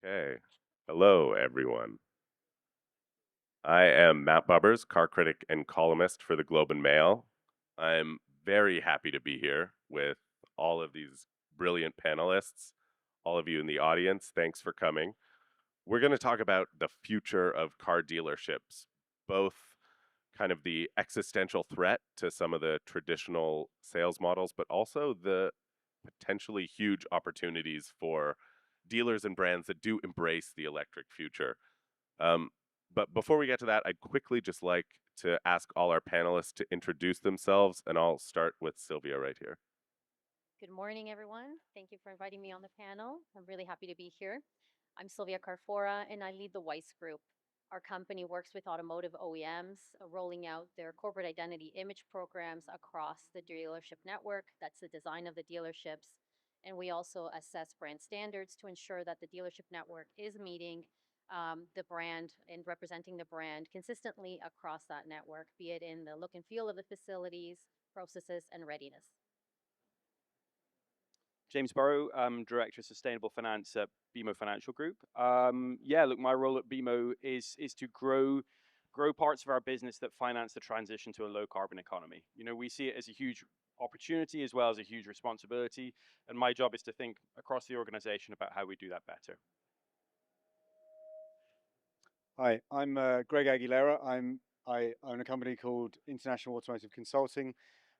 Okay. Hello, everyone. I am Matt Bubbers, car critic and columnist for the Globe and Mail. I'm very happy to be here with all of these brilliant panelists, all of you in the audience. Thanks for coming. We're going to talk about the future of car dealerships, both kind of the existential threat to some of the traditional sales models, but also the potentially huge opportunities for dealers and brands that do embrace the electric future. Um, but before we get to that, I'd quickly just like to ask all our panelists to introduce themselves, and I'll start with Silvia right here. Good morning, everyone. Thank you for inviting me on the panel. I'm really happy to be here. I'm Silvia Carfora, and I lead the Weis Group. Our company works with automotive OEMs, rolling out their corporate identity image programs across the dealership network. That's the design of the dealerships. And we also assess brand standards to ensure that the dealership network is meeting the brand and representing the brand consistently across that network, be it in the look and feel of the facilities, processes, and readiness. James Burrow, Director of Sustainable Finance at BMO Financial Group. Look, my role at BMO is to grow parts of our business that finance the transition to a low carbon economy. You know, we see it as a huge opportunity as well as a huge responsibility, and my job is to think across the organization about how we do that better. Hi, I'm Greg Aguilera. I own a company called International Automotive Consulting.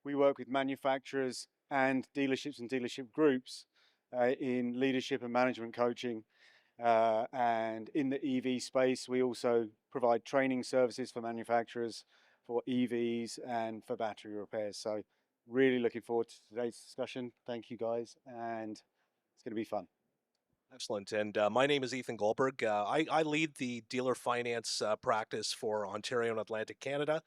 We work with manufacturers and dealership groups in leadership and management coaching. And in the EV space, we also provide training services for manufacturers for EVs and for battery repairs. So really looking forward to today's discussion. Thank you guys, and it's going to be fun. Excellent. And my name is Ethan Goldberg. I lead the dealer finance practice for Ontario and Atlantic Canada.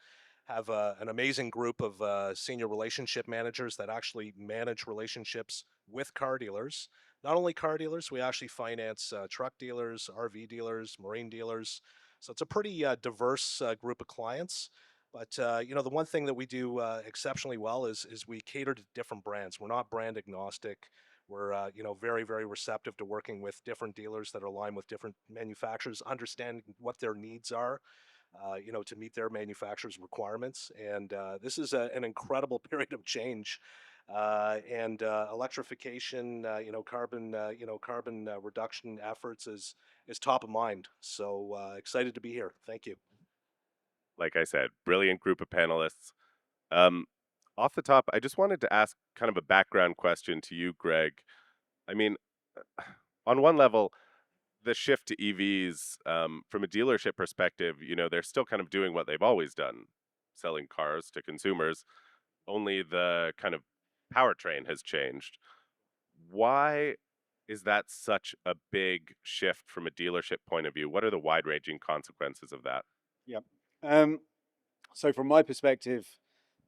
Have an amazing group of senior relationship managers that actually manage relationships with car dealers. Not only car dealers, we actually finance truck dealers, RV dealers, marine dealers. So it's a pretty diverse group of clients. But the one thing that we do exceptionally well is we cater to different brands. We're not brand agnostic. We're very very receptive to working with different dealers that are aligned with different manufacturers, understanding what their needs are, to meet their manufacturers' requirements. And this is an incredible period of change. And electrification, carbon reduction efforts is top of mind. So excited to be here. Thank you. Like I said, brilliant group of panelists. Um, Off the top, I just wanted to ask kind of a background question to you, Greg. I mean, on one level, the shift to EVs, from a dealership perspective, they're still kind of doing what they've always done, selling cars to consumers. Only the kind of powertrain has changed. Why is that such a big shift from a dealership point of view? What are the wide-ranging consequences of that? Yeah. Um, so from my perspective,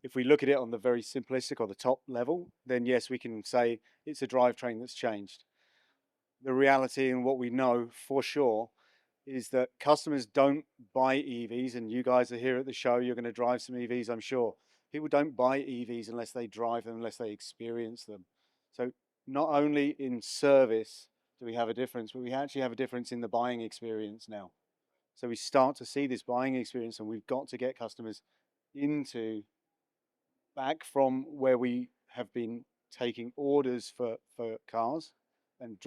if we look at it on the very simplistic or the top level, then yes, we can say it's a drivetrain that's changed. The reality and what we know for sure is that customers don't buy EVs, and you guys are here at the show, you're going to drive some EVs, I'm sure. People don't buy EVs unless they drive them, unless they experience them. So not only in service do we have a difference, but we actually have a difference in the buying experience now. So we start to see this buying experience, and we've got to get customers into back from where we have been taking orders for cars and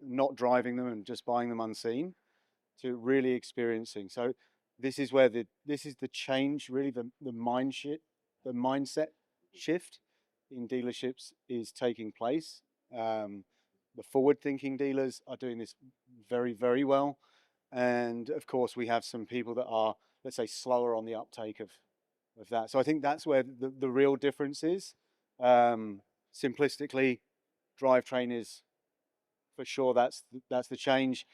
not driving them and just buying them unseen, to really experiencing. So this is the change, really the mindset shift in dealerships is taking place. The forward-thinking dealers are doing this very, very well, and of course we have some people that are, let's say, slower on the uptake of that. So I think that's where the real difference is. Simplistically, drivetrain is for sure that's the change,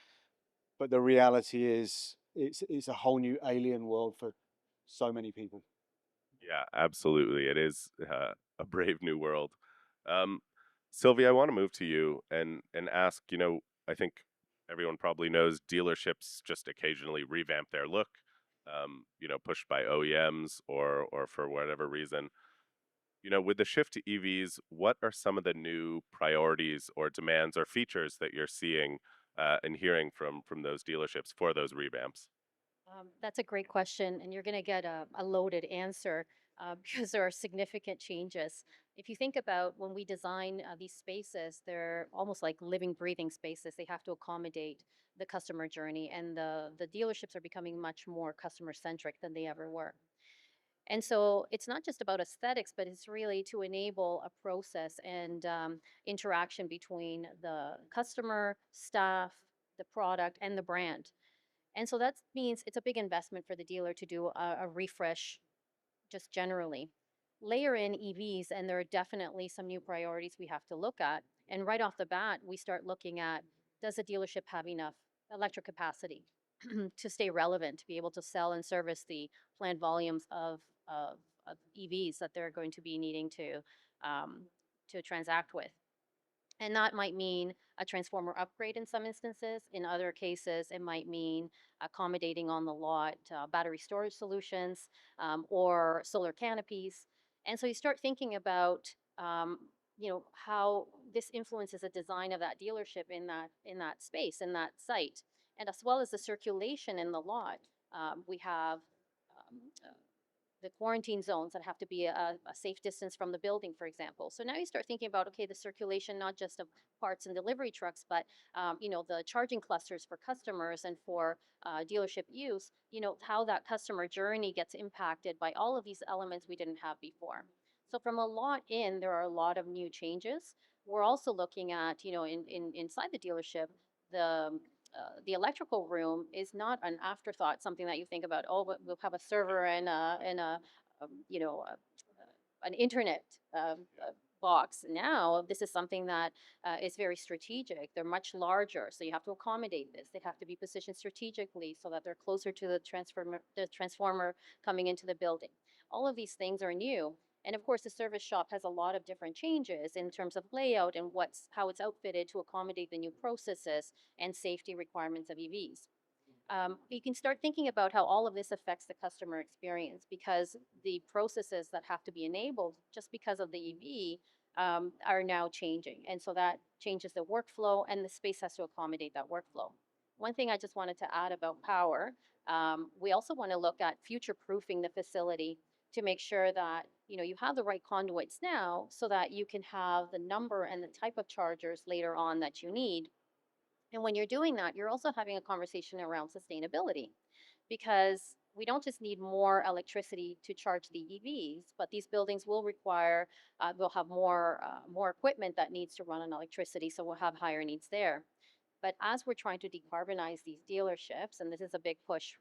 but the reality is it's a whole new alien world for so many people. Yeah, absolutely. It is a brave new world. Um, Sylvia, I want to move to you and ask, I think everyone probably knows dealerships just occasionally revamp their look, pushed by OEMs or for whatever reason. With the shift to EVs, what are some of the new priorities or demands or features that you're seeing and hearing from those dealerships for those revamps? That's a great question, and you're going to get a loaded answer because there are significant changes. If you think about when we design these spaces, they're almost like living, breathing spaces. They have to accommodate the customer journey, and the dealerships are becoming much more customer centric than they ever were. And so it's not just about aesthetics, but it's really to enable a process and interaction between the customer, staff, the product, and the brand. And so that means it's a big investment for the dealer to do a refresh just generally. Layer in EVs, and there are definitely some new priorities we have to look at. And right off the bat, we start looking at, does the dealership have enough electric capacity to stay relevant, to be able to sell and service the planned volumes of EVs that they're going to be needing to transact with? And that might mean a transformer upgrade in some instances. In other cases, it might mean accommodating on the lot battery storage solutions or solar canopies. And so you start thinking about, how this influences the design of that dealership in that space, in that site, and as well as the circulation in the lot. We have um, the quarantine zones that have to be a safe distance from the building, for example. So now you start thinking about, okay, the circulation, not just of parts and delivery trucks, but, the charging clusters for customers and for dealership use, how that customer journey gets impacted by all of these elements we didn't have before. So from a lot in, there are a lot of new changes. We're also looking at, inside the dealership, the electrical room is not an afterthought, something that you think about. Oh, but we'll have a server and um, you know, a, an internet box. Now, this is something that is very strategic. They're much larger, so you have to accommodate this. They have to be positioned strategically so that they're closer to the transformer coming into the building. All of these things are new. And of course, the service shop has a lot of different changes in terms of layout and how it's outfitted to accommodate the new processes and safety requirements of EVs. You can start thinking about how all of this affects the customer experience because the processes that have to be enabled just because of the EV are now changing. And so that changes the workflow, and the space has to accommodate that workflow. One thing I just wanted to add about power, we also want to look at future proofing the facility to make sure that you have the right conduits now so that you can have the number and the type of chargers later on that you need. And when you're doing that, you're also having a conversation around sustainability because we don't just need more electricity to charge the EVs, but these buildings will require, we'll have more equipment that needs to run on electricity, so we'll have higher needs there. But as we're trying to decarbonize these dealerships, and this is a big push,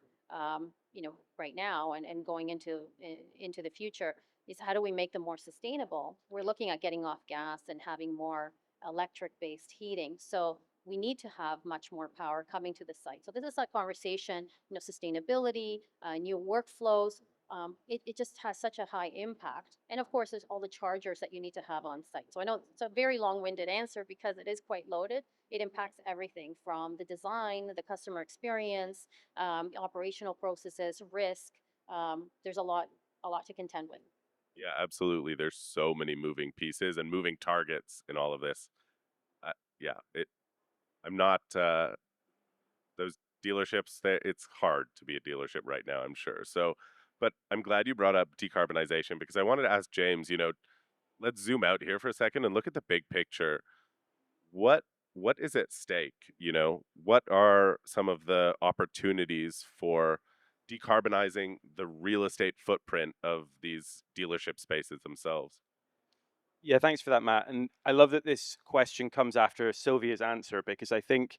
right now and going into the future, is how do we make them more sustainable? We're looking at getting off gas and having more electric-based heating. So we need to have much more power coming to the site. So this is a conversation, sustainability, new workflows. It just has such a high impact. And of course, there's all the chargers that you need to have on site. So I know it's a very long-winded answer because it is quite loaded. It impacts everything from the design, the customer experience, operational processes, risk. There's a lot to contend with. Yeah, absolutely. There's so many moving pieces and moving targets in all of this. Yeah, I'm not those dealerships. It's hard to be a dealership right now, I'm sure. So, but I'm glad you brought up decarbonization because I wanted to ask James. Let's zoom out here for a second and look at the big picture. What what is at stake? What are some of the opportunities for decarbonizing the real estate footprint of these dealership spaces themselves? Yeah, thanks for that, Matt. And I love that this question comes after Silvia's answer because I think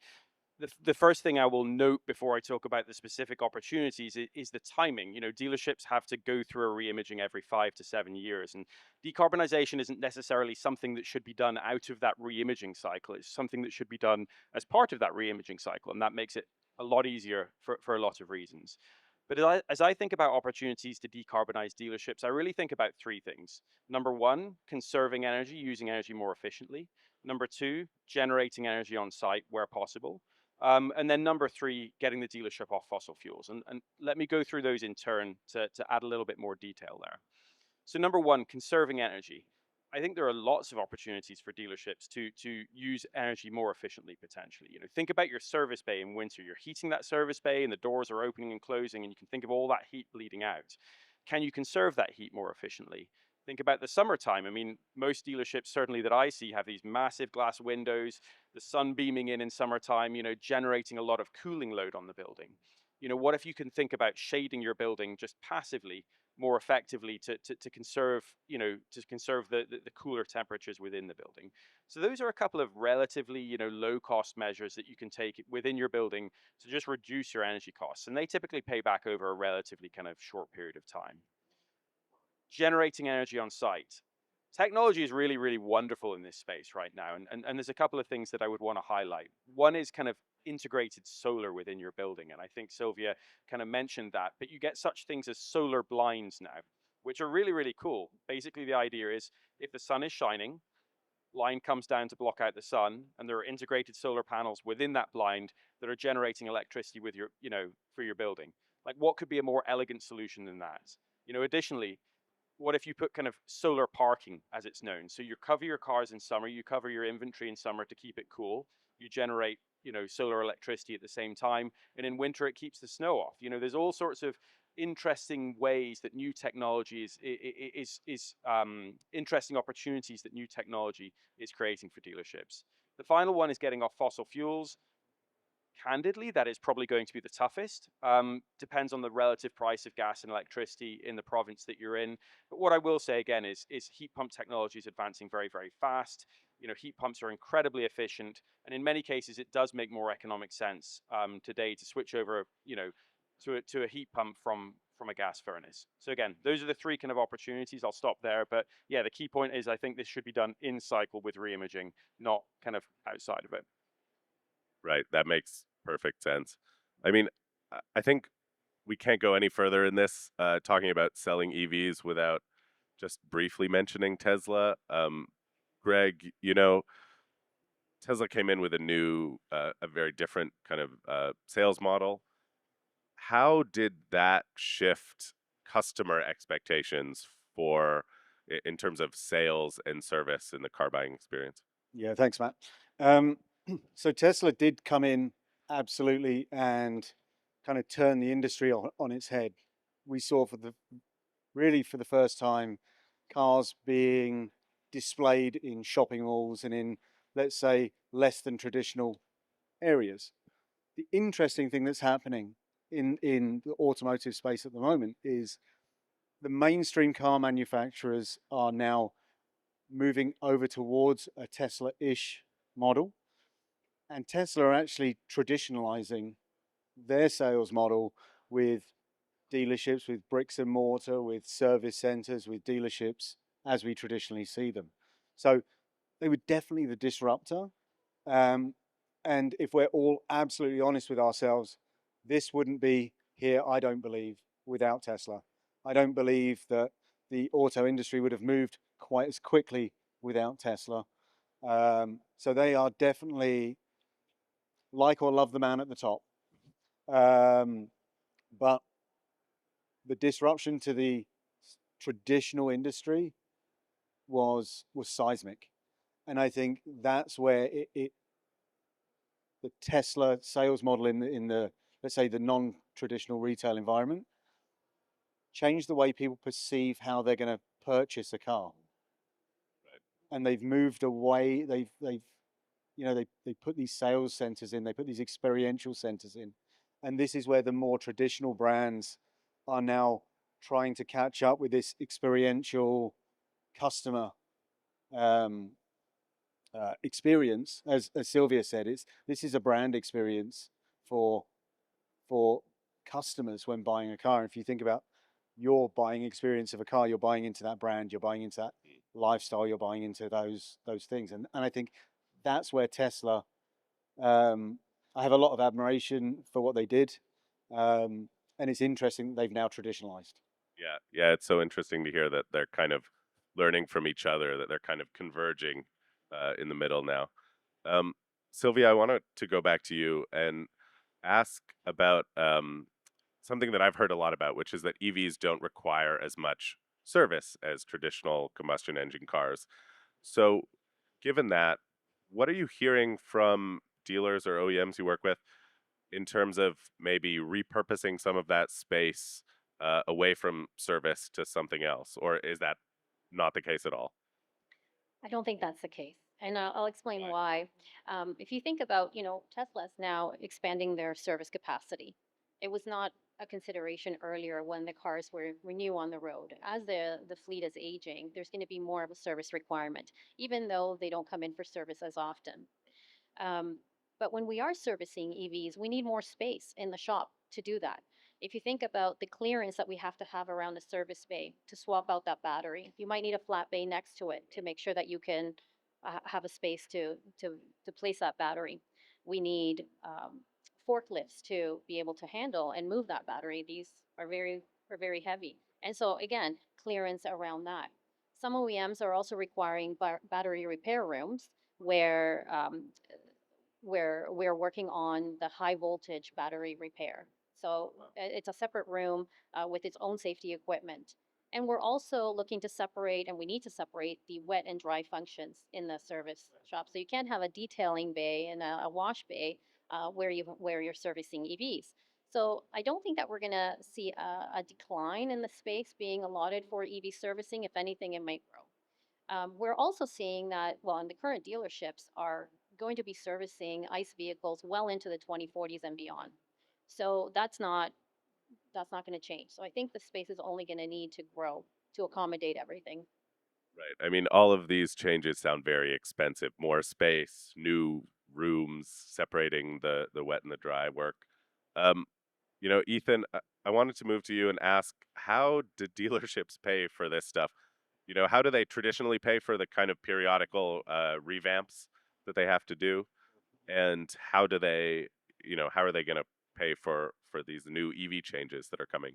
the first thing I will note before I talk about the specific opportunities is the timing. Dealerships have to go through a reimaging every 5 to 7 years, and decarbonization isn't necessarily something that should be done out of that reimaging cycle. It's something that should be done as part of that reimaging cycle, and that makes it a lot easier for a lot of reasons. But as I think about opportunities to decarbonize dealerships, I really think about three things. Number one, conserving energy, using energy more efficiently. Number two, generating energy on site where possible. And then number three, getting the dealership off fossil fuels. And let me go through those in turn to add a little bit more detail there. So number one, conserving energy. I think there are lots of opportunities for dealerships to use energy more efficiently potentially. You know, think about your service bay in winter. You're heating that service bay and the doors are opening and closing and you can think of all that heat bleeding out. Can you conserve that heat more efficiently? Think about the summertime. I mean, most dealerships certainly that I see have these massive glass windows, the sun beaming in summertime, you know, generating a lot of cooling load on the building. You know, what if you can think about shading your building just passively more effectively to conserve, you know, to conserve the cooler temperatures within the building. So those are a couple of relatively, you know, low cost measures that you can take within your building to just reduce your energy costs. And they typically pay back over a relatively kind of short period of time. Generating energy on site. Technology is really, really wonderful in this space right now. And there's a couple of things that I would want to highlight. One is kind of integrated solar within your building. And I think Silvia kind of mentioned that, but you get such things as solar blinds now, which are really, really cool. Basically, the idea is if the sun is shining, line comes down to block out the sun, and there are integrated solar panels within that blind that are generating electricity with your, you know, for your building. Like, what could be a more elegant solution than that? You know, additionally, what if you put kind of solar parking as it's known? So you cover your cars in summer, you cover your inventory in summer to keep it cool. You generate, you know, solar electricity at the same time. And in winter, it keeps the snow off. You know, there's all sorts of interesting ways that new technology is interesting opportunities that new technology is creating for dealerships. The final one is getting off fossil fuels. Candidly, that is probably going to be the toughest. Depends on the relative price of gas and electricity in the province that you're in. But what I will say again is heat pump technology is advancing very, very fast. You know, heat pumps are incredibly efficient, and in many cases, it does make more economic sense today to switch over, you know, to a heat pump from a gas furnace. So again, those are the three kind of opportunities. I'll stop there, but yeah, the key point is I think this should be done in cycle with reimaging, not kind of outside of it. Right. That makes perfect sense. I mean, I think we can't go any further in this talking about selling EVs without just briefly mentioning Tesla. Greg, you know, Tesla came in with a new, a very different kind of sales model. How did that shift customer expectations for in terms of sales and service in the car buying experience? Yeah, thanks, Matt. Um, so Tesla did come in absolutely and kind of turn the industry on its head. We saw for the first time cars being displayed in shopping malls and in, let's say, less than traditional areas. The interesting thing that's happening in the automotive space at the moment is the mainstream car manufacturers are now moving over towards a Tesla-ish model. And Tesla are actually traditionalizing their sales model with dealerships, with bricks and mortar, with service centers, with dealerships as we traditionally see them. So they were definitely the disruptor. And if we're all absolutely honest with ourselves, this wouldn't be here, I don't believe, without Tesla. I don't believe that the auto industry would have moved quite as quickly without Tesla. So they are definitely like or love the man at the top. But the disruption to the traditional industry was seismic. And I think that's where the Tesla sales model in the let's say the non-traditional retail environment changed the way people perceive how they're going to purchase a car. Right. And they've moved away. They've you know they put these sales centers in. They put these experiential centers in, and this is where the more traditional brands are now trying to catch up with this experiential customer experience. As Silvia said, this is a brand experience for customers when buying a car. If you think about your buying experience of a car, you're buying into that brand, you're buying into that lifestyle, you're buying into those things. And I think that's where Tesla, I have a lot of admiration for what they did. And it's interesting that they've now traditionalized. Yeah, yeah, it's so interesting to hear that they're kind of learning from each other, that they're kind of converging in the middle now. Sylvia, I wanted to go back to you and ask about something that I've heard a lot about, which is that EVs don't require as much service as traditional combustion engine cars. So, given that, what are you hearing from dealers or OEMs you work with in terms of maybe repurposing some of that space away from service to something else? Or is that not the case at all? I don't think that's the case. And I'll explain Why? why. If you think about, Tesla's now expanding their service capacity. It was not a consideration earlier when the cars were new on the road. As the fleet is aging, there's going to be more of a service requirement, even though they don't come in for service as often. Um, but when we are servicing EVs, we need more space in the shop to do that. If you think about the clearance that we have to have around the service bay to swap out that battery, you might need a flat bay next to it to make sure that you can have a space to place that battery. We need forklifts to be able to handle and move that battery. These are very heavy, and so again, clearance around that. Some OEMs are also requiring battery repair rooms where we're working on the high voltage battery repair. So it's a separate room with its own safety equipment. And we're also looking to separate, and we need to separate the wet and dry functions in the service shop. So you can't have a detailing bay and a wash bay where you're servicing EVs. So I don't think that we're going to see a decline in the space being allotted for EV servicing. If anything, it might grow. We're also seeing that, well, and the current dealerships are going to be servicing ICE vehicles well into the 2040s and beyond. So that's not going to change. So I think the space is only going to need to grow to accommodate everything. Right. I mean, all of these changes sound very expensive. More space, new rooms, separating the wet and the dry work. Um, Ethan, I wanted to move to you and ask, how do dealerships pay for this stuff? How do they traditionally pay for the kind of periodical revamps that they have to do? And how do they, how are they going to pay for these new EV changes that are coming?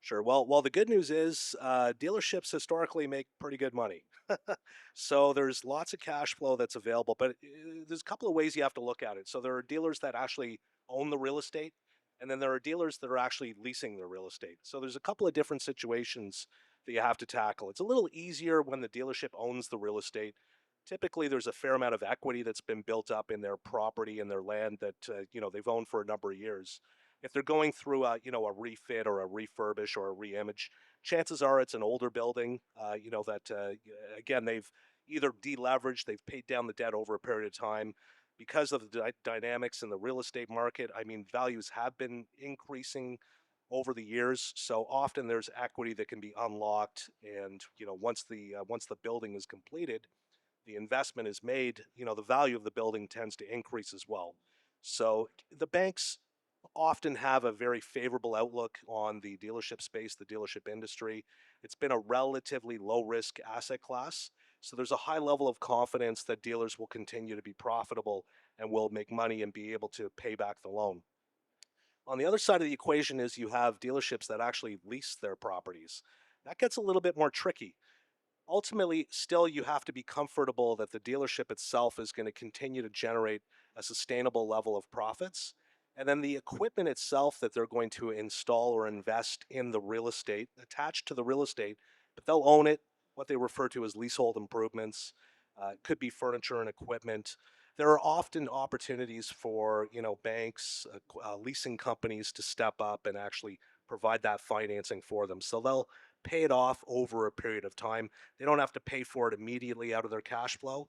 Sure. Well, the good news is dealerships historically make pretty good money. So there's lots of cash flow that's available, but there's a couple of ways you have to look at it. So there are dealers that actually own the real estate, and then there are dealers that are actually leasing their real estate. So there's a couple of different situations that you have to tackle. It's a little easier when the dealership owns the real estate. Typically, there's a fair amount of equity that's been built up in their property and their land that they've owned for a number of years. If they're going through a refit or a refurbish or a reimage, chances are it's an older building. That again they've either deleveraged, they've paid down the debt over a period of time because of the dynamics in the real estate market. I mean, values have been increasing over the years, so often there's equity that can be unlocked, and once the building is completed, the investment is made, the value of the building tends to increase as well. So the banks often have a very favorable outlook on the dealership space, the dealership industry. It's been a relatively low risk asset class. So there's a high level of confidence that dealers will continue to be profitable and will make money and be able to pay back the loan. On the other side of the equation is you have dealerships that actually lease their properties. That gets a little bit more tricky. Ultimately, still, you have to be comfortable that the dealership itself is going to continue to generate a sustainable level of profits. And then the equipment itself that they're going to install or invest in the real estate, attached to the real estate, but they'll own it, what they refer to as leasehold improvements. It could be furniture and equipment. There are often opportunities for banks, leasing companies to step up and actually provide that financing for them. So they'll pay it off over a period of time. They don't have to pay for it immediately out of their cash flow.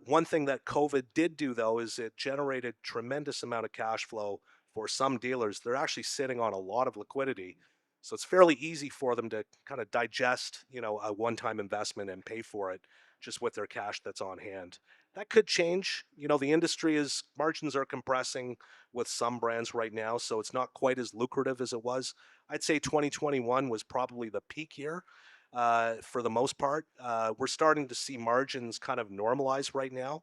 One thing that COVID did do, though, is it generated tremendous amount of cash flow for some dealers. They're actually sitting on a lot of liquidity, so it's fairly easy for them to kind of digest, a one-time investment and pay for it just with their cash that's on hand. That could change. The industry is margins are compressing with some brands right now, so it's not quite as lucrative as it was. I'd say 2021 was probably the peak year for the most part. We're starting to see margins kind of normalize right now.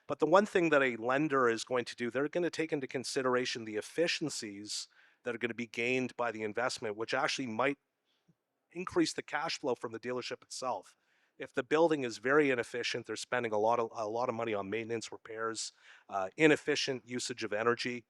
But the one thing that a lender is going to do, they're going to take into consideration the efficiencies that are going to be gained by the investment, which actually might increase the cash flow from the dealership itself. If the building is very inefficient, they're spending a lot of money on maintenance, repairs, inefficient usage of energy.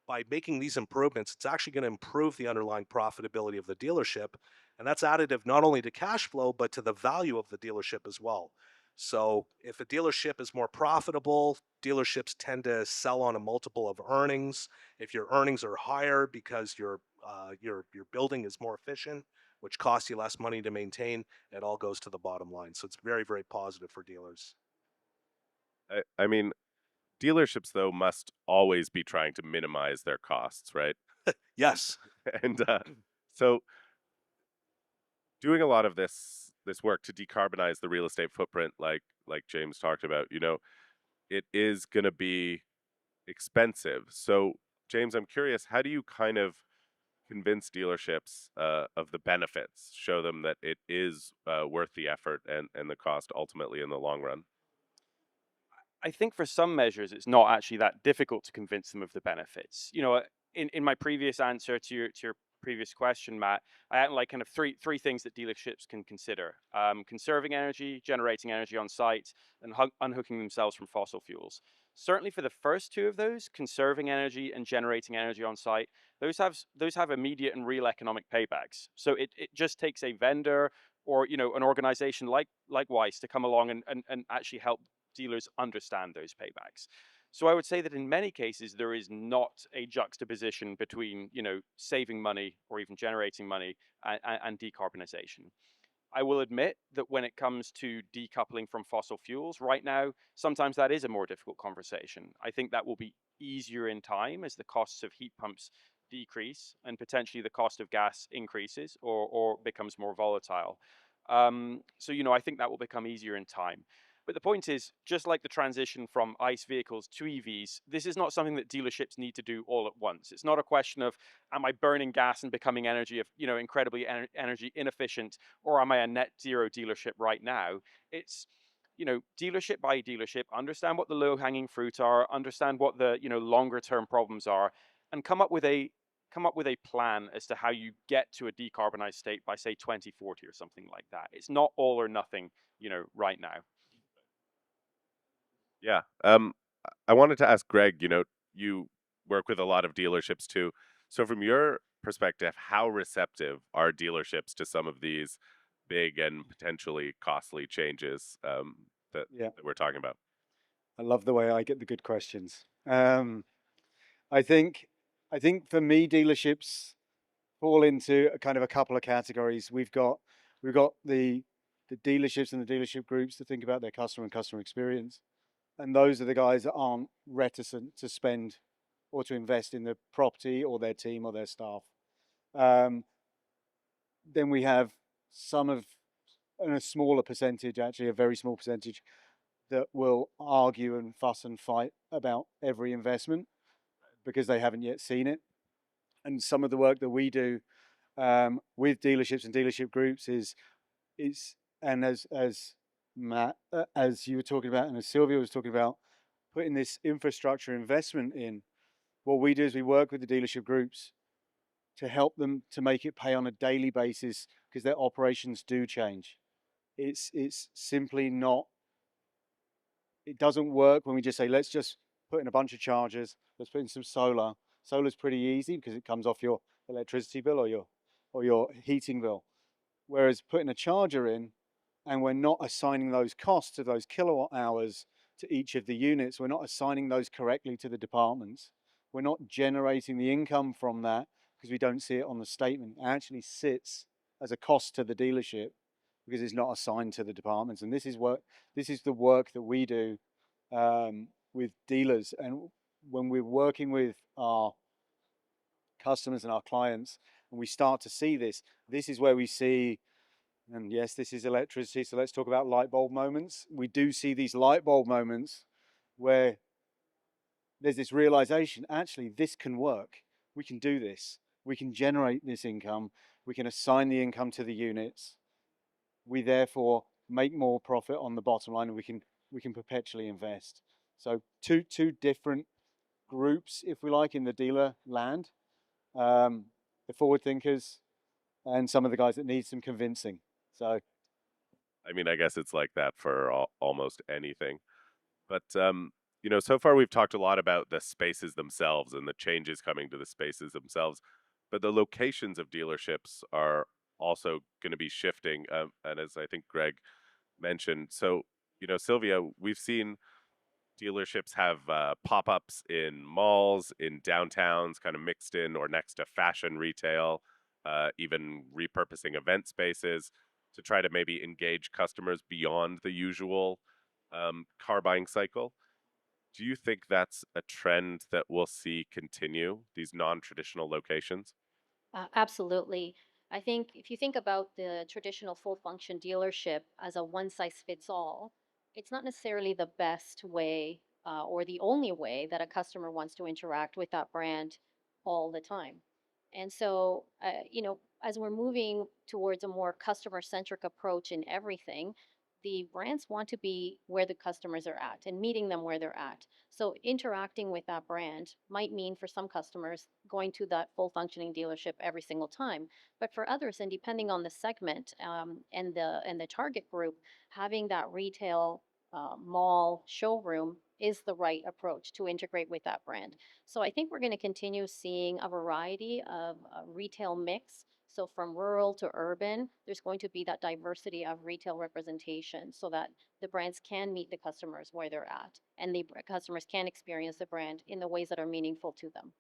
by making these improvements, it's actually going to improve the underlying profitability of the dealership. And that's additive not only to cash flow, but to the value of the dealership as well. So if a dealership is more profitable, dealerships tend to sell on a multiple of earnings. If your earnings are higher because your building is more efficient, which costs you less money to maintain, it all goes to the bottom line. So it's very, very positive for dealers. I mean, dealerships though must always be trying to minimize their costs, right? Yes. And so doing a lot of this work to decarbonize the real estate footprint, like James talked about, it is going to be expensive. So, James, I'm curious, how do you kind of convince dealerships of the benefits, show them that it is worth the effort and the cost ultimately in the long run? I think for some measures, it's not actually that difficult to convince them of the benefits. In my previous answer to your previous question, Matt, I outlined kind of three things that dealerships can consider: conserving energy, generating energy on site, and unhooking themselves from fossil fuels. Certainly, for the first two of those, conserving energy and generating energy on site, those have immediate and real economic paybacks. So it just takes a vendor or an organization like Weis to come along and actually help dealers understand those paybacks. So I would say that in many cases, there is not a juxtaposition between, saving money or even generating money and decarbonization. I will admit that when it comes to decoupling from fossil fuels, right now, sometimes that is a more difficult conversation. I think that will be easier in time as the costs of heat pumps decrease and potentially the cost of gas increases or becomes more volatile. So, I think that will become easier in time. But the point is, just like the transition from ICE vehicles to EVs, this is not something that dealerships need to do all at once. It's not a question of, am I burning gas and becoming incredibly energy inefficient, or am I a net zero dealership right now? It's, dealership by dealership, understand what the low hanging fruit are, understand what the, longer term problems are, and come up with a plan as to how you get to a decarbonized state by say 2040 or something like that. It's not all or nothing, right now. Yeah. I wanted to ask Greg, you work with a lot of dealerships too. So from your perspective, how receptive are dealerships to some of these big and potentially costly changes Yeah, that we're talking about? I love the way I get the good questions. I think, I think for me, dealerships fall into a kind of a couple of categories. We've got the dealerships and the dealership groups to think about their customer and customer experience, and those are the guys that aren't reticent to spend or to invest in the property or their team or their staff. Um, then we have some of, and a smaller percentage, actually a very small percentage, that will argue and fuss and fight about every investment because they haven't yet seen it. And some of the work that we do with dealerships and dealership groups is and as Matt, as you were talking about, and as Silvia was talking about, putting this infrastructure investment in. What we do is we work with the dealership groups to help them to make it pay on a daily basis because their operations do change. It's simply not. It doesn't work when we just say let's just put in a bunch of chargers. Let's put in some solar. Solar's pretty easy because it comes off your electricity bill or your heating bill. Whereas putting a charger in, and we're not assigning those costs to those kilowatt hours to each of the units, we're not assigning those correctly to the departments. We're not generating the income from that because we don't see it on the statement. It actually sits as a cost to the dealership because it's not assigned to the departments. And this is the work that we do with dealers. And when we're working with our customers and our clients, and we start to see this, this is where we see, and yes, this is electricity, so let's talk about light bulb moments. We do see these light bulb moments where there's this realization, actually, this can work. We can do this. We can generate this income. We can assign the income to the units. We therefore make more profit on the bottom line, and we can perpetually invest. So two different groups, if we like, in the dealer land. The forward thinkers and some of the guys that need some convincing. So I mean, I guess it's like that for almost anything. But So far we've talked a lot about the spaces themselves and the changes coming to the spaces themselves, but the locations of dealerships are also going to be shifting. And as I think Greg mentioned, so, Sylvia, we've seen dealerships have pop-ups in malls, in downtowns, kind of mixed in or next to fashion retail, even repurposing event spaces to try to maybe engage customers beyond the usual car buying cycle. Do you think that's a trend that we'll see continue, these non-traditional locations? Absolutely. I think if you think about the traditional full function dealership as a one size fits all, it's not necessarily the best way or the only way that a customer wants to interact with that brand all the time. And so, as we're moving towards a more customer centric approach in everything, the brands want to be where the customers are at and meeting them where they're at. So interacting with that brand might mean for some customers going to that full functioning dealership every single time, but for others, and depending on the segment and the target group, having that retail mall showroom is the right approach to integrate with that brand. So I think we're going to continue seeing a variety of retail mix. So from rural to urban, there's going to be that diversity of retail representation so that the brands can meet the customers where they're at and the customers can experience the brand in the ways that are meaningful to them.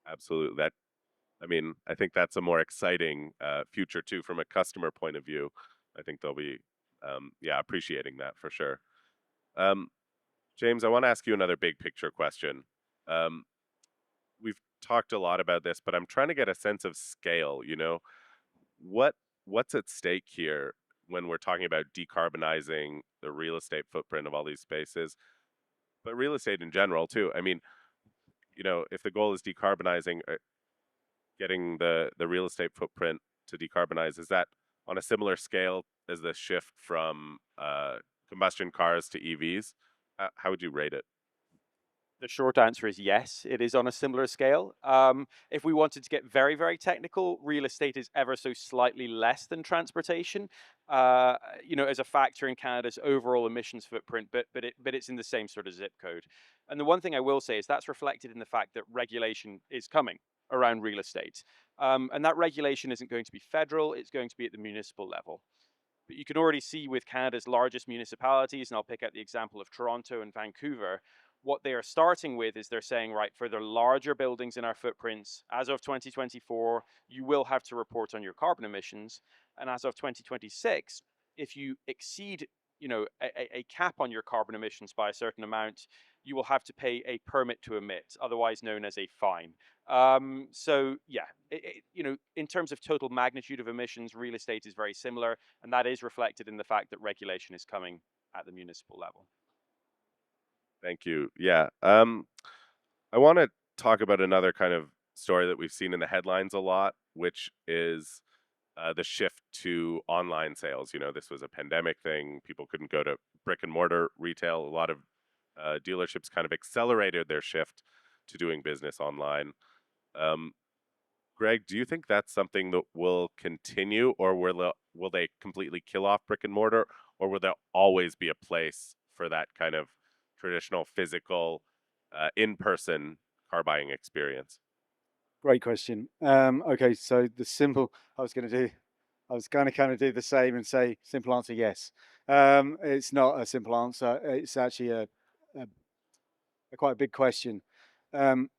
Absolutely. I think that's a more exciting future too, from a customer point of view. I think they'll be, yeah, appreciating that for sure. Um, James, I want to ask you another big picture question. Um, we've talked a lot about this, but I'm trying to get a sense of scale. What what's at stake here when we're talking about decarbonizing the real estate footprint of all these spaces, but real estate in general too. If the goal is decarbonizing, getting the real estate footprint to decarbonize, is that on a similar scale as the shift from combustion cars to EVs? How would you rate it? The short answer is yes, it is on a similar scale. If we wanted to get very, very technical, real estate is ever so slightly less than transportation, as a factor in Canada's overall emissions footprint, but it's in the same sort of zip code. And the one thing I will say is that's reflected in the fact that regulation is coming around real estate. And that regulation isn't going to be federal, it's going to be at the municipal level. But you can already see with Canada's largest municipalities, and I'll pick out the example of Toronto and Vancouver, what they are starting with is they're saying, right, for the larger buildings in our footprints, as of 2024, you will have to report on your carbon emissions. And as of 2026, if you exceed, a cap on your carbon emissions by a certain amount, you will have to pay a permit to emit, otherwise known as a fine. So yeah, in terms of total magnitude of emissions, real estate is very similar, and that is reflected in the fact that regulation is coming at the municipal level. Thank you. Yeah. I want to talk about another kind of story that we've seen in the headlines a lot, which is the shift to online sales. This was a pandemic thing. People couldn't go to brick and mortar retail. A lot of dealerships kind of accelerated their shift to doing business online. Um, Greg, do you think that's something that will continue, or will they completely kill off brick and mortar, or will there always be a place for that kind of traditional physical, in-person car buying experience? Great question. Okay, so I was going to do, I was going to kind of do the same and say simple answer, yes. It's not a simple answer. It's actually a quite a big question. Um,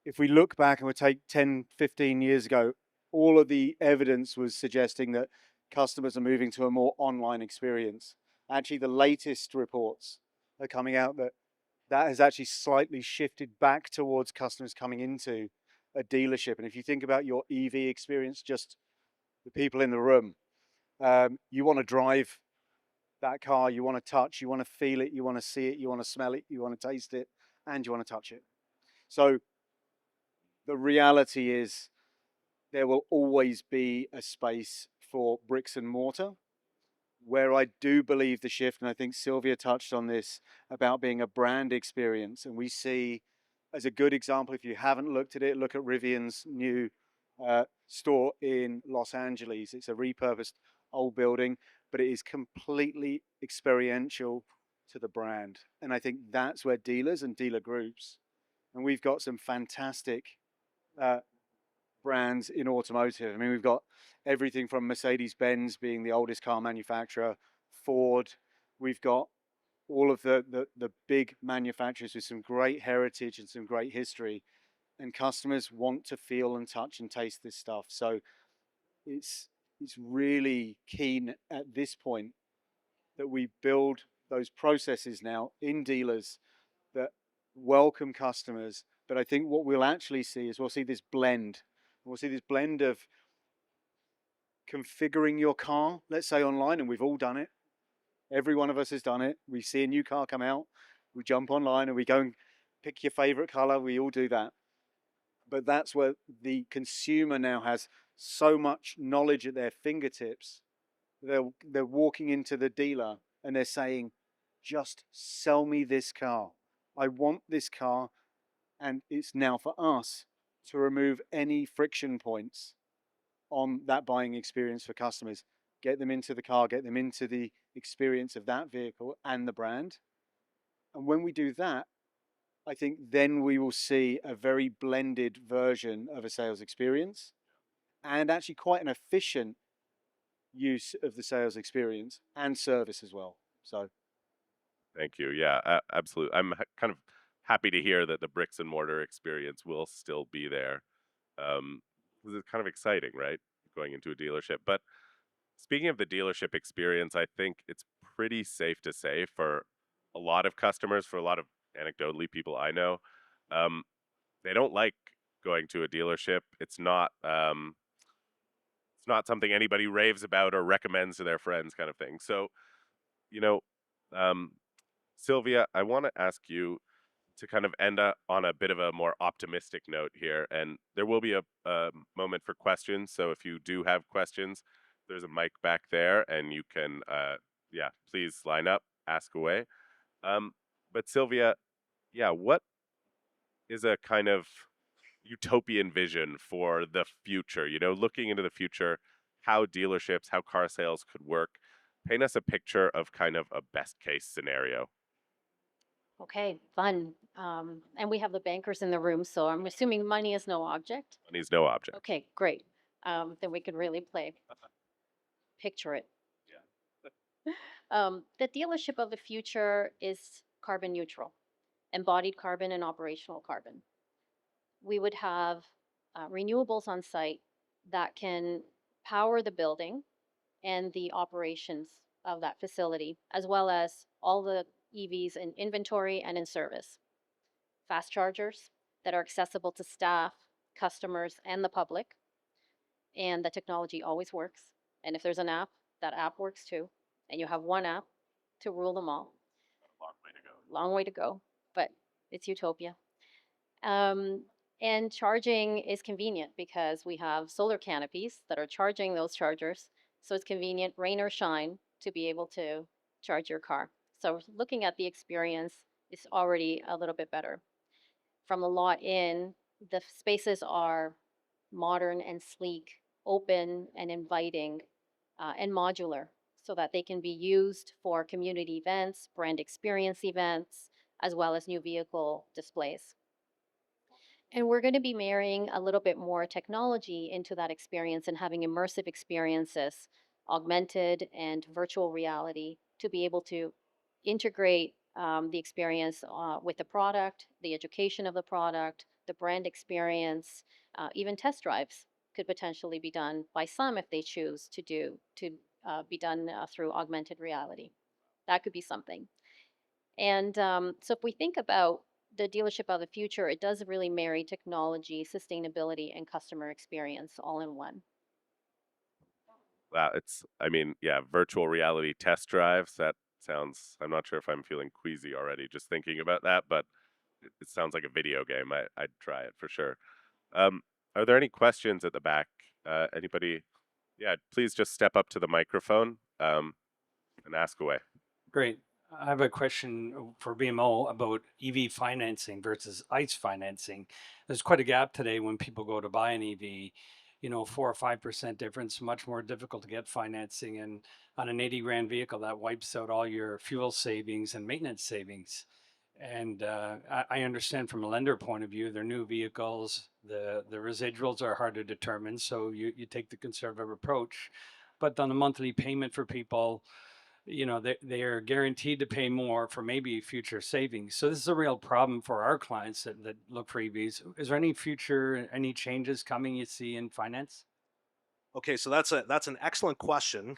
if we look back and we take 10, 15 years ago, all of the evidence was suggesting that customers are moving to a more online experience. Actually, the latest reports are coming out that has actually slightly shifted back towards customers coming into a dealership. And if you think about your EV experience, just the people in the room, you want to drive that car, you want to touch, you want to feel it, you want to see it, you want to smell it, you want to taste it, and you want to touch it. So the reality is there will always be a space for bricks and mortar. Where I do believe the shift, and I think Silvia touched on this about being a brand experience, and we see as a good example, if you haven't looked at it, look at Rivian's new store in Los Angeles. It's a repurposed old building, but it is completely experiential to the brand. And I think that's where dealers and dealer groups, and we've got some fantastic brands in automotive. I mean, we've got everything from Mercedes-Benz being the oldest car manufacturer, Ford. We've got all of the big manufacturers with some great heritage and some great history. And customers want to feel and touch and taste this stuff. So it's really keen at this point that we build those processes now in dealers that welcome customers. But I think what we'll actually see is we'll see this blend. We'll see this blend of configuring your car, let's say online, and we've all done it. Every one of us has done it. We see a new car come out, we jump online and we go and pick your favorite color. We all do that. But that's where the consumer now has so much knowledge at their fingertips. They're walking into the dealer and they're saying, just sell me this car. I want this car. And it's now for us to remove any friction points on that buying experience for customers. Get them into the car, get them into the experience of that vehicle and the brand. And when we do that, I think then we will see a very blended version of a sales experience and actually quite an efficient use of the sales experience and service as well. So Thank you. Yeah, absolutely. I'm kind of happy to hear that the bricks and mortar experience will still be there. This is kind of exciting, right? Going into a dealership. But speaking of the dealership experience, I think it's pretty safe to say for a lot of customers, for a lot of anecdotally people I know, they don't like going to a dealership. It's not something anybody raves about or recommends to their friends, kind of thing. So, you know, um, Silvia, I want to ask you to kind of end on a bit of a more optimistic note here, and there will be a moment for questions. So if you do have questions, there's a mic back there, and you can, yeah, please line up, ask away. But Silvia, yeah, what is a kind of utopian vision for the future? You know, looking into the future, how dealerships, how car sales could work. Paint us a picture of kind of a best case scenario. Okay, fun. And we have the bankers in the room, so I'm assuming money is no object. Money's no object. Okay, great. Then we can really play. Picture it. The dealership of the future is carbon neutral, embodied carbon and operational carbon. We would have renewables on site that can power the building and the operations of that facility, as well as all the EVs in inventory and in service. Fast chargers that are accessible to staff, customers, and the public. And the technology always works. And if there's an app, that app works too. And you have one app to rule them all. Long way to go. Long way to go, but it's utopia. And charging is convenient because we have solar canopies that are charging those chargers. So it's convenient, rain or shine, to be able to charge your car. So looking at the experience is already a little bit better. From the lot in, the spaces are modern and sleek, open and inviting, and modular so that they can be used for community events, brand experience events, as well as new vehicle displays. And we're going to be marrying a little bit more technology into that experience and having immersive experiences, augmented and virtual reality, to be able to integrate the experience with the product, the education of the product, the brand experience, even test drives could potentially be done by some if they choose to be done through augmented reality. That could be something. And so if we think about the dealership of the future, it does really marry technology, sustainability, and customer experience all in one. Wow, I mean, yeah, virtual reality test drives. That sounds, I'm not sure if I'm feeling queasy already just thinking about that, but it sounds like a video game. I'd try it for sure. Are there any questions at the back? Anybody? Yeah, please just step up to the microphone and ask away. Great. I have a question for BMO about EV financing versus ICE financing. There's quite a gap today when people go to buy an EV. 4 or 5% difference, much more difficult to get financing. And on an 80 grand vehicle, that wipes out all your fuel savings and maintenance savings. And I understand from a lender point of view, they're new vehicles, the residuals are hard to determine. So you take the conservative approach. But on a monthly payment for people, they are guaranteed to pay more for maybe future savings. So this is a real problem for our clients that look for EVs. Is there any changes coming you see in finance? Okay, so that's an excellent question.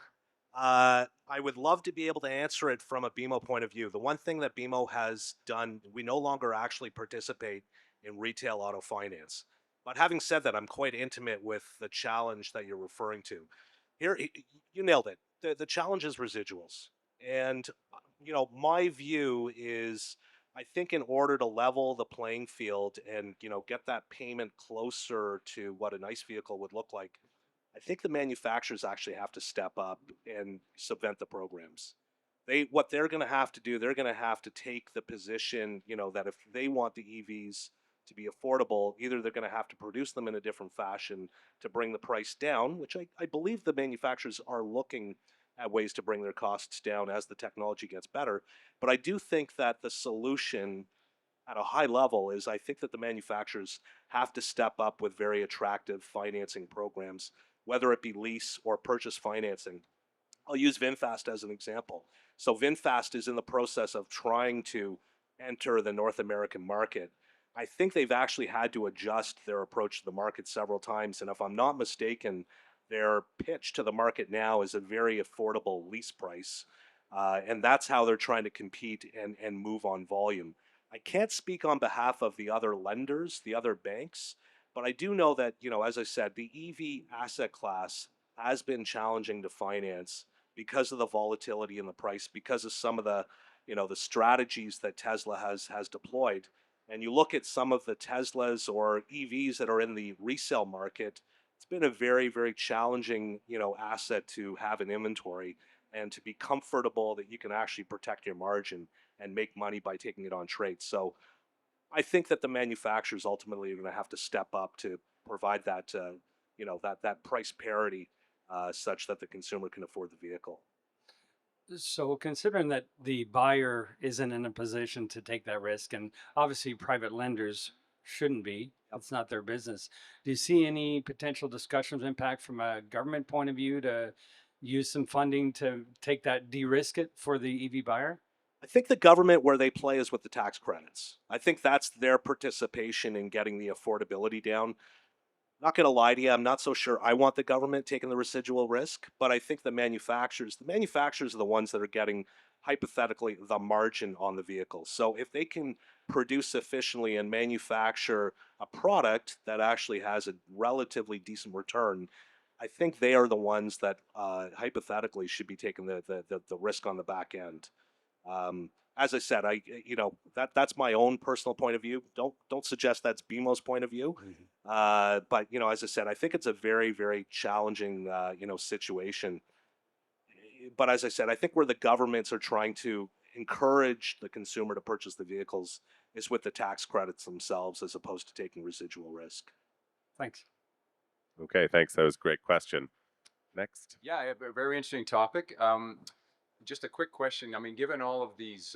I would love to be able to answer it from a BMO point of view. The one thing that BMO has done, we no longer actually participate in retail auto finance. But having said that, I'm quite intimate with the challenge that you're referring to. Here, you nailed it. The challenge is residuals. And, my view is I think in order to level the playing field and, get that payment closer to what a nice vehicle would look like, I think the manufacturers actually have to step up and subvent the programs. What they're going to have to do, they're going to have to take the position, that if they want the EVs to be affordable, either they're going to have to produce them in a different fashion to bring the price down, which I believe the manufacturers are looking at ways to bring their costs down as the technology gets better. But I do think that the solution at a high level is I think that the manufacturers have to step up with very attractive financing programs, whether it be lease or purchase financing. I'll use VinFast as an example. So VinFast is in the process of trying to enter the North American market. I think they've actually had to adjust their approach to the market several times. And if I'm not mistaken, their pitch to the market now is a very affordable lease price. And that's how they're trying to compete and move on volume. I can't speak on behalf of the other lenders, the other banks, but I do know that, as I said, the EV asset class has been challenging to finance because of the volatility in the price, because of some of the strategies that Tesla has deployed. And you look at some of the Teslas or EVs that are in the resale market, it's been a very, very challenging, asset to have in inventory and to be comfortable that you can actually protect your margin and make money by taking it on trade. So I think that the manufacturers ultimately are going to have to step up to provide that, that price parity such that the consumer can afford the vehicle. So considering that the buyer isn't in a position to take that risk, and obviously private lenders shouldn't be, it's not their business. Do you see any potential discussions impact from a government point of view to use some funding to take that de-risk it for the EV buyer? I think the government where they play is with the tax credits. I think that's their participation in getting the affordability down. Not going to lie to you, I'm not so sure I want the government taking the residual risk, but I think the manufacturers are the ones that are getting hypothetically the margin on the vehicle. So if they can produce efficiently and manufacture a product that actually has a relatively decent return, I think they are the ones that hypothetically should be taking the risk on the back end. As I said, that's my own personal point of view. Don't suggest that's BMO's point of view. But as I said, I think it's a very, very challenging situation. But as I said, I think where the governments are trying to encourage the consumer to purchase the vehicles is with the tax credits themselves, as opposed to taking residual risk. Thanks. Okay, thanks. That was a great question. Next. Yeah, a very interesting topic. Just a quick question. I mean, given all of these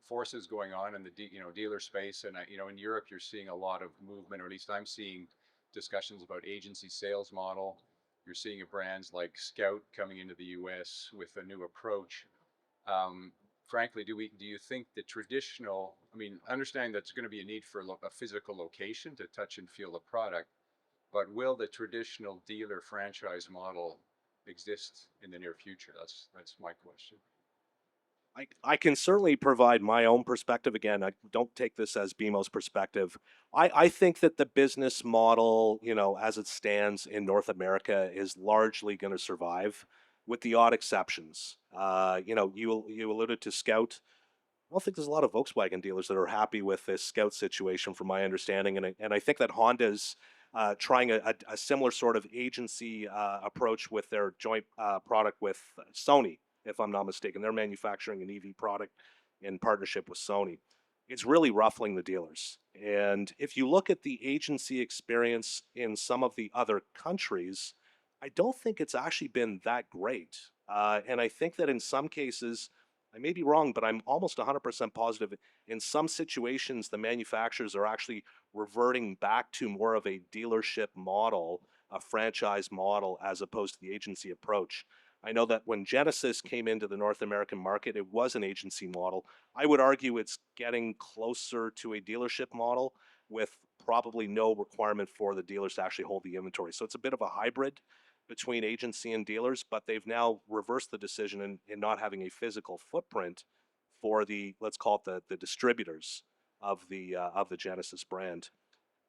forces going on in the dealer space, and in Europe, you're seeing a lot of movement, or at least I'm seeing discussions about agency sales model. You're seeing brands like Scout coming into the U.S. with a new approach. Frankly, do you think the traditional? I mean, understanding that's going to be a need for a physical location to touch and feel the product, but will the traditional dealer franchise model exist in the near future? That's my question. I can certainly provide my own perspective. Again, I don't take this as BMO's perspective. I think that the business model, as it stands in North America, is largely going to survive, with the odd exceptions. You alluded to Scout. I don't think there's a lot of Volkswagen dealers that are happy with this Scout situation, from my understanding, and I think that Honda's trying a similar sort of agency approach with their joint product with Sony, if I'm not mistaken. They're manufacturing an EV product in partnership with Sony. it's really ruffling the dealers. And if you look at the agency experience in some of the other countries, I don't think it's actually been that great. And I think that in some cases, I may be wrong, but I'm almost 100% positive. In some situations, the manufacturers are actually reverting back to more of a dealership model, a franchise model, as opposed to the agency approach. I know that when Genesis came into the North American market, it was an agency model. I would argue it's getting closer to a dealership model with probably no requirement for the dealers to actually hold the inventory. So it's a bit of a hybrid between agency and dealers, but they've now reversed the decision in not having a physical footprint for the, let's call it the distributors of the Genesis brand.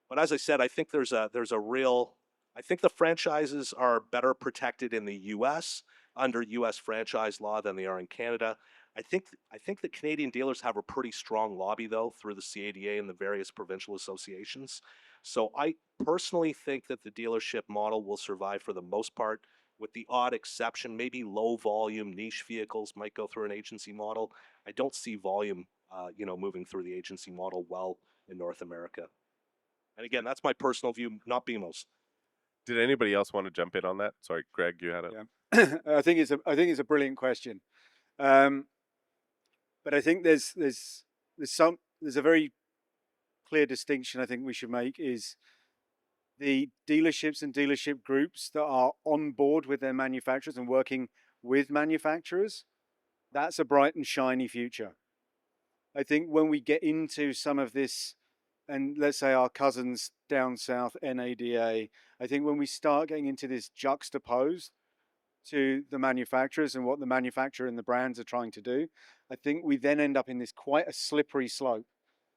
But as I said, I think there's a real, I think the franchises are better protected in the U.S. under U.S. franchise law than they are in Canada. I think the Canadian dealers have a pretty strong lobby though through the CADA and the various provincial associations. So I personally think that the dealership model will survive for the most part, with the odd exception, maybe low volume niche vehicles might go through an agency model. I don't see volume, moving through the agency model well in North America. And again, that's my personal view, not BMO's. Did anybody else want to jump in on that? Sorry, Greg, you had a. Yeah, I think it's a brilliant question, but I think there's a very clear distinction I think we should make is the dealerships and dealership groups that are on board with their manufacturers and working with manufacturers. That's a bright and shiny future. I think when we get into some of this, and let's say our cousins down south, NADA, I think when we start getting into this juxtaposed to the manufacturers and what the manufacturer and the brands are trying to do, I think we then end up in this quite a slippery slope.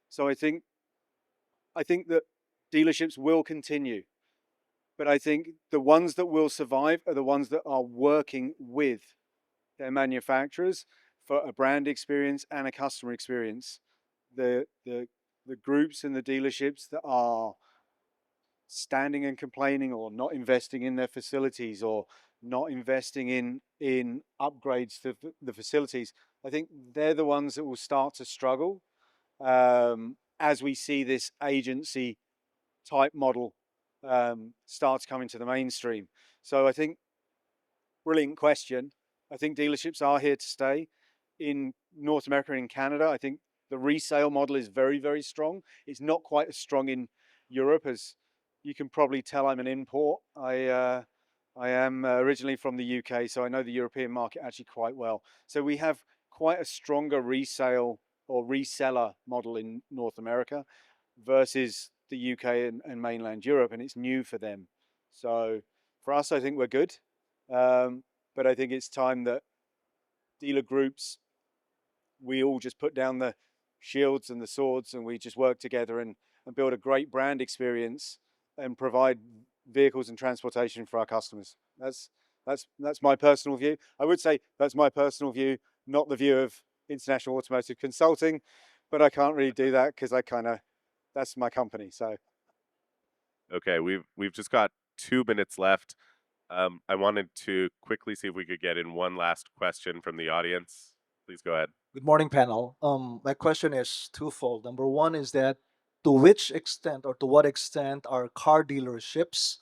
So I think that dealerships will continue, but I think the ones that will survive are the ones that are working with their manufacturers for a brand experience and a customer experience. The groups and the dealerships that are standing and complaining or not investing in their facilities or not investing in upgrades to the facilities, I think they're the ones that will start to struggle as we see this agency type model starts coming to the mainstream. So I think, brilliant question. I think dealerships are here to stay. In North America and in Canada, I think the resale model is very, very strong. It's not quite as strong in Europe. As you can probably tell, I'm an import. I am originally from the UK, so I know the European market actually quite well. So we have quite a stronger resale or reseller model in North America versus the UK and mainland Europe, and it's new for them. So for us, I think we're good. But I think it's time that dealer groups, we all just put down the shields and the swords and we just work together and build a great brand experience and provide vehicles and transportation for our customers. That's my personal view. I would say that's my personal view, not the view of International Automotive Consulting, but I can't really do that because that's my company. So Okay, we've just got 2 minutes left. I wanted to quickly see if we could get in one last question from the audience. Please go ahead. Good morning, panel. My question is twofold. Number one is that to which extent or to what extent are car dealerships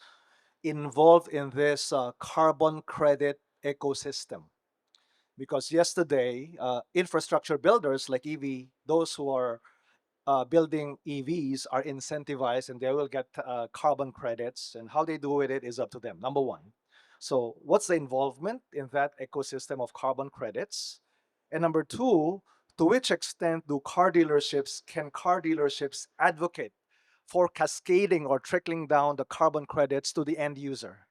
involved in this carbon credit ecosystem? Because yesterday, infrastructure builders like EV, those who are building EVs are incentivized and they will get carbon credits, and how they do with it is up to them, number one. So what's the involvement in that ecosystem of carbon credits? And number two, to which extent can car dealerships advocate for cascading or trickling down the carbon credits to the end user?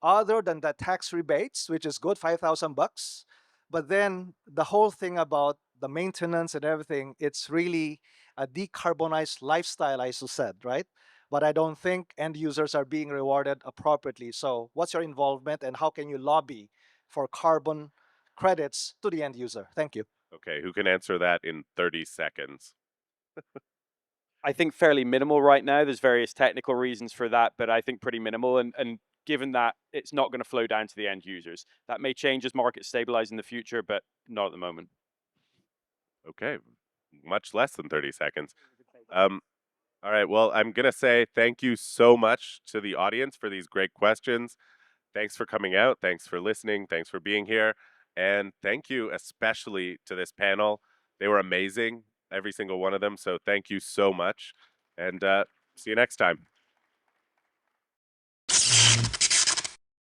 Other than the tax rebates, which is good, $5,000, but then the whole thing about the maintenance and everything, it's really a decarbonized lifestyle, as you said, right? But I don't think end users are being rewarded appropriately. So what's your involvement and how can you lobby for carbon credits to the end user? Thank you. Okay, who can answer that in 30 seconds? I think fairly minimal right now. There's various technical reasons for that, but I think pretty minimal. And given that it's not going to flow down to the end users, that may change as markets stabilize in the future, but not at the moment. Okay, much less than 30 seconds. All right, well, I'm going to say thank you so much to the audience for these great questions. Thanks for coming out. Thanks for listening. Thanks for being here. And thank you especially to this panel. They were amazing, every single one of them. So thank you so much. And see you next time.